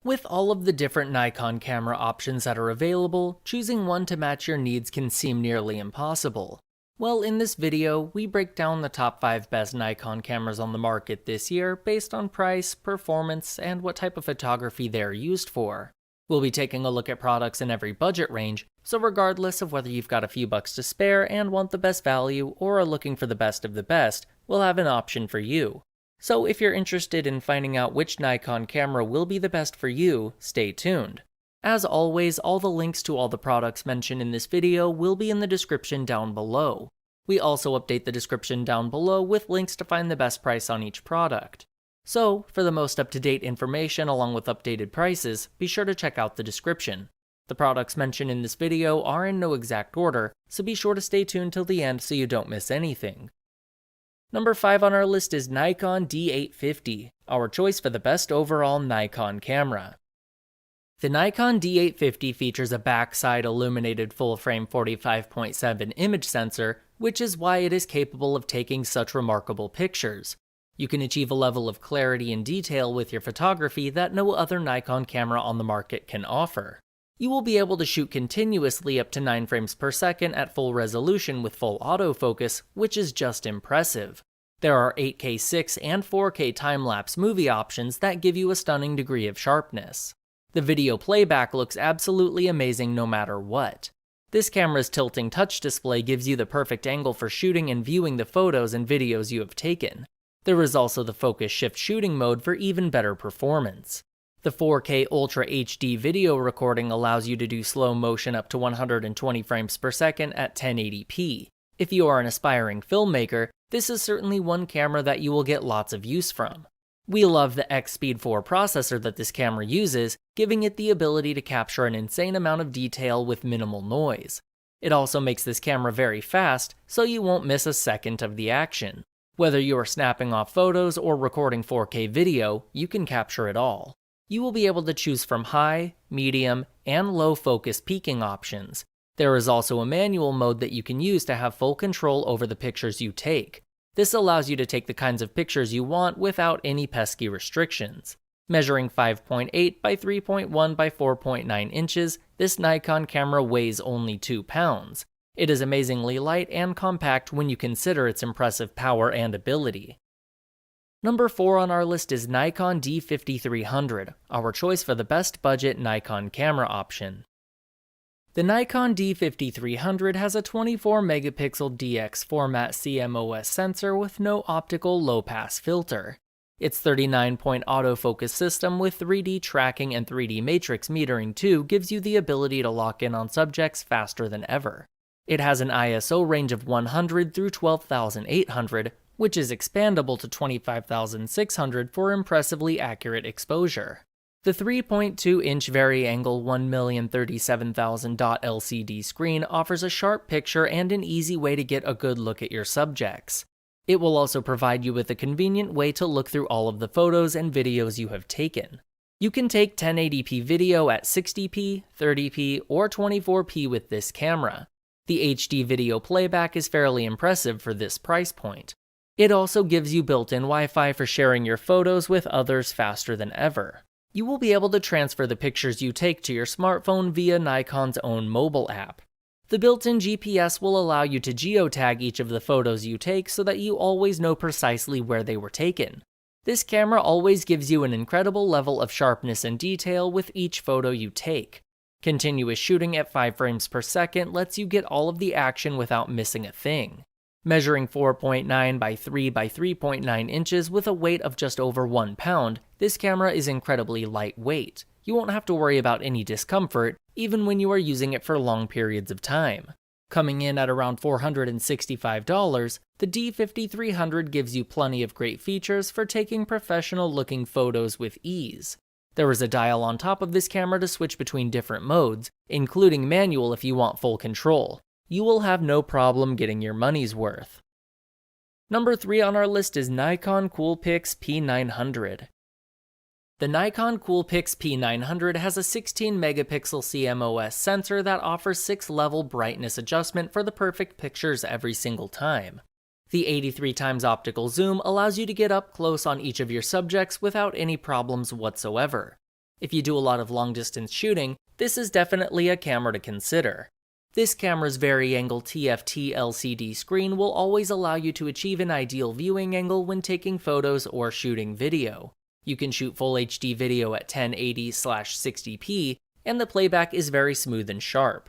With all of the different Nikon camera options that are available, choosing one to match your needs can seem nearly impossible. Well, in this video, we break down the top 5 best Nikon cameras on the market this year based on price, performance, and what type of photography they are used for. We'll be taking a look at products in every budget range, so regardless of whether you've got a few bucks to spare and want the best value or are looking for the best of the best, we'll have an option for you. So if you're interested in finding out which Nikon camera will be the best for you, stay tuned. As always, all the links to all the products mentioned in this video will be in the description down below. We also update the description down below with links to find the best price on each product. So, for the most up-to-date information along with updated prices, be sure to check out the description. The products mentioned in this video are in no exact order, so be sure to stay tuned till the end so you don't miss anything. Number 5 on our list is Nikon D850, our choice for the best overall Nikon camera. The Nikon D850 features a backside illuminated full-frame 45.7 image sensor, which is why it is capable of taking such remarkable pictures. You can achieve a level of clarity and detail with your photography that no other Nikon camera on the market can offer. You will be able to shoot continuously up to 9 frames per second at full resolution with full autofocus, which is just impressive. There are 8K 6 and 4K time-lapse movie options that give you a stunning degree of sharpness. The video playback looks absolutely amazing no matter what. This camera's tilting touch display gives you the perfect angle for shooting and viewing the photos and videos you have taken. There is also the focus shift shooting mode for even better performance. The 4K Ultra HD video recording allows you to do slow motion up to 120 frames per second at 1080p. If you are an aspiring filmmaker, this is certainly one camera that you will get lots of use from. We love the X-Speed 4 processor that this camera uses, giving it the ability to capture an insane amount of detail with minimal noise. It also makes this camera very fast, so you won't miss a second of the action. Whether you are snapping off photos or recording 4K video, you can capture it all. You will be able to choose from high, medium, and low focus peaking options. There is also a manual mode that you can use to have full control over the pictures you take. This allows you to take the kinds of pictures you want without any pesky restrictions. Measuring 5.8 by 3.1 by 4.9 inches, this Nikon camera weighs only 2 pounds. It is amazingly light and compact when you consider its impressive power and ability. Number 4 on our list is Nikon D5300, our choice for the best budget Nikon camera option. The Nikon D5300 has a 24-megapixel DX format CMOS sensor with no optical low-pass filter. Its 39-point autofocus system with 3D tracking and 3D matrix metering too gives you the ability to lock in on subjects faster than ever. It has an ISO range of 100 through 12,800, which is expandable to 25,600 for impressively accurate exposure. The 3.2-inch vari-angle 1,037,000 LCD screen offers a sharp picture and an easy way to get a good look at your subjects. It will also provide you with a convenient way to look through all of the photos and videos you have taken. You can take 1080p video at 60p, 30p, or 24p with this camera. The HD video playback is fairly impressive for this price point. It also gives you built-in Wi-Fi for sharing your photos with others faster than ever. You will be able to transfer the pictures you take to your smartphone via Nikon's own mobile app. The built-in GPS will allow you to geotag each of the photos you take so that you always know precisely where they were taken. This camera always gives you an incredible level of sharpness and detail with each photo you take. Continuous shooting at 5 frames per second lets you get all of the action without missing a thing. Measuring 4.9 by 3 by 3.9 inches with a weight of just over 1 pound, this camera is incredibly lightweight. You won't have to worry about any discomfort, even when you are using it for long periods of time. Coming in at around $465, the D5300 gives you plenty of great features for taking professional-looking photos with ease. There is a dial on top of this camera to switch between different modes, including manual if you want full control. You will have no problem getting your money's worth. Number 3 on our list is Nikon COOLPIX P900. The Nikon COOLPIX P900 has a 16-megapixel CMOS sensor that offers 6-level brightness adjustment for the perfect pictures every single time. The 83x optical zoom allows you to get up close on each of your subjects without any problems whatsoever. If you do a lot of long-distance shooting, this is definitely a camera to consider. This camera's vari-angle TFT LCD screen will always allow you to achieve an ideal viewing angle when taking photos or shooting video. You can shoot full HD video at 1080/60p, and the playback is very smooth and sharp.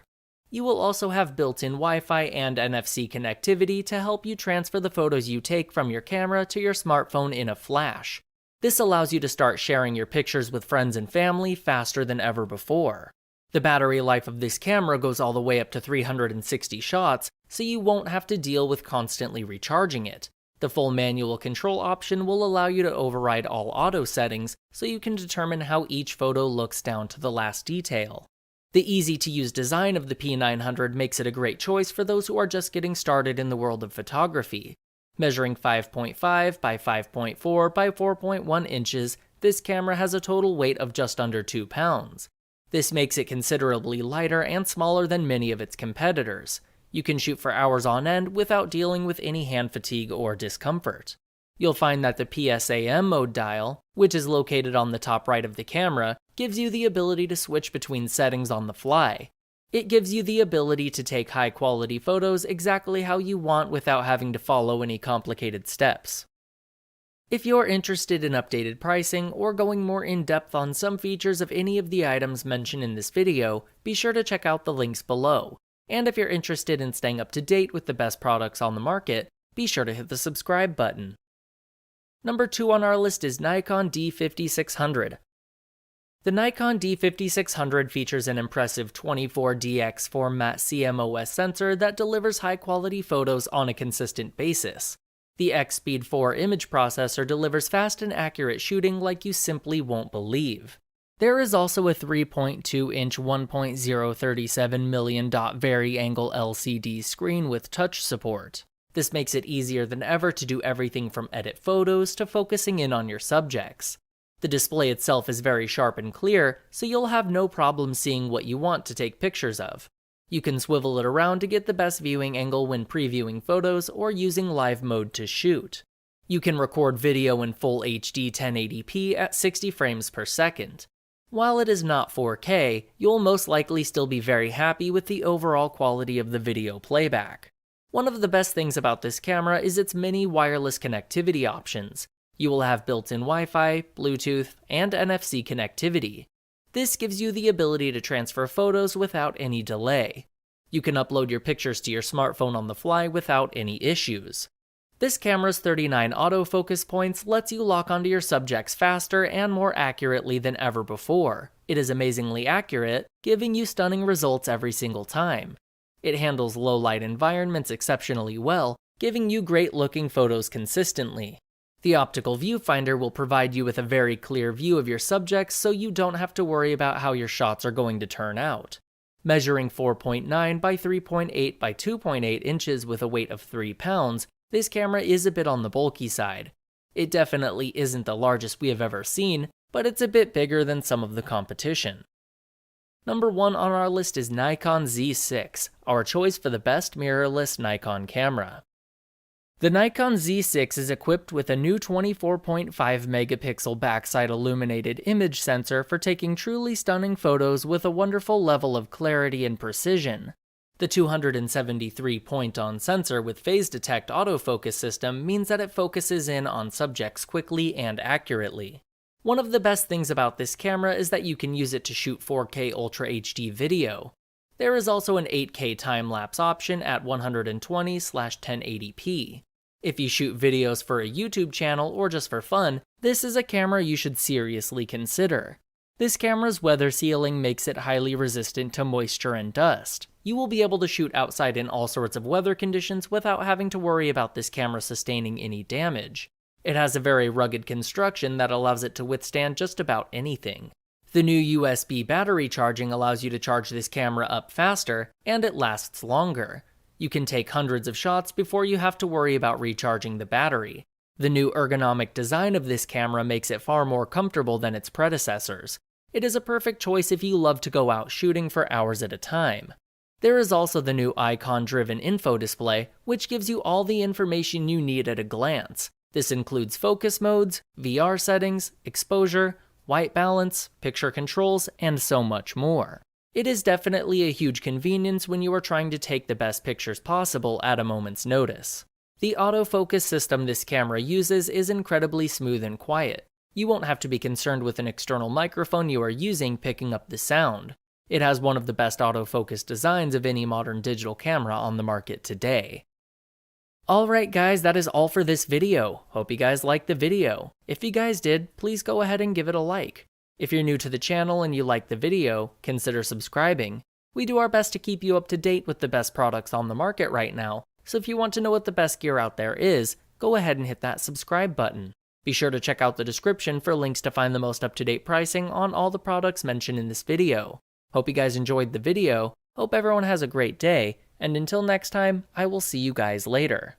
You will also have built-in Wi-Fi and NFC connectivity to help you transfer the photos you take from your camera to your smartphone in a flash. This allows you to start sharing your pictures with friends and family faster than ever before. The battery life of this camera goes all the way up to 360 shots, so you won't have to deal with constantly recharging it. The full manual control option will allow you to override all auto settings, so you can determine how each photo looks down to the last detail. The easy-to-use design of the P900 makes it a great choice for those who are just getting started in the world of photography. Measuring 5.5 by 5.4 by 4.1 inches, this camera has a total weight of just under 2 pounds. This makes it considerably lighter and smaller than many of its competitors. You can shoot for hours on end without dealing with any hand fatigue or discomfort. You'll find that the PSAM mode dial, which is located on the top right of the camera, gives you the ability to switch between settings on the fly. It gives you the ability to take high-quality photos exactly how you want without having to follow any complicated steps. If you're interested in updated pricing or going more in-depth on some features of any of the items mentioned in this video, be sure to check out the links below. And if you're interested in staying up to date with the best products on the market, be sure to hit the subscribe button. Number 2 on our list is Nikon D5600. The Nikon D5600 features an impressive 24DX format CMOS sensor that delivers high-quality photos on a consistent basis. The X-Speed 4 image processor delivers fast and accurate shooting like you simply won't believe. There is also a 3.2-inch 1.037 million dot vari-angle LCD screen with touch support. This makes it easier than ever to do everything from edit photos to focusing in on your subjects. The display itself is very sharp and clear, so you'll have no problem seeing what you want to take pictures of. You can swivel it around to get the best viewing angle when previewing photos or using live mode to shoot. You can record video in full HD 1080p at 60 frames per second. While it is not 4K, you'll most likely still be very happy with the overall quality of the video playback. One of the best things about this camera is its many wireless connectivity options. You will have built-in Wi-Fi, Bluetooth, and NFC connectivity. This gives you the ability to transfer photos without any delay. You can upload your pictures to your smartphone on the fly without any issues. This camera's 39 autofocus points lets you lock onto your subjects faster and more accurately than ever before. It is amazingly accurate, giving you stunning results every single time. It handles low-light environments exceptionally well, giving you great-looking photos consistently. The optical viewfinder will provide you with a very clear view of your subjects so you don't have to worry about how your shots are going to turn out. Measuring 4.9 by 3.8 by 2.8 inches with a weight of 3 pounds, this camera is a bit on the bulky side. It definitely isn't the largest we have ever seen, but it's a bit bigger than some of the competition. Number 1 on our list is Nikon Z6, our choice for the best mirrorless Nikon camera. The Nikon Z6 is equipped with a new 24.5 megapixel backside illuminated image sensor for taking truly stunning photos with a wonderful level of clarity and precision. The 273 point-on sensor with phase detect autofocus system means that it focuses in on subjects quickly and accurately. One of the best things about this camera is that you can use it to shoot 4K Ultra HD video. There is also an 8K time-lapse option at 120/1080p. If you shoot videos for a YouTube channel or just for fun, this is a camera you should seriously consider. This camera's weather sealing makes it highly resistant to moisture and dust. You will be able to shoot outside in all sorts of weather conditions without having to worry about this camera sustaining any damage. It has a very rugged construction that allows it to withstand just about anything. The new USB battery charging allows you to charge this camera up faster, and it lasts longer. You can take hundreds of shots before you have to worry about recharging the battery. The new ergonomic design of this camera makes it far more comfortable than its predecessors. It is a perfect choice if you love to go out shooting for hours at a time. There is also the new icon-driven info display, which gives you all the information you need at a glance. This includes focus modes, VR settings, exposure, white balance, picture controls, and so much more. It is definitely a huge convenience when you are trying to take the best pictures possible at a moment's notice. The autofocus system this camera uses is incredibly smooth and quiet. You won't have to be concerned with an external microphone you are using picking up the sound. It has one of the best autofocus designs of any modern digital camera on the market today. Alright guys, that is all for this video. Hope you guys liked the video. If you guys did, please go ahead and give it a like. If you're new to the channel and you like the video, consider subscribing. We do our best to keep you up to date with the best products on the market right now, so if you want to know what the best gear out there is, go ahead and hit that subscribe button. Be sure to check out the description for links to find the most up-to-date pricing on all the products mentioned in this video. Hope you guys enjoyed the video, hope everyone has a great day, and until next time, I will see you guys later.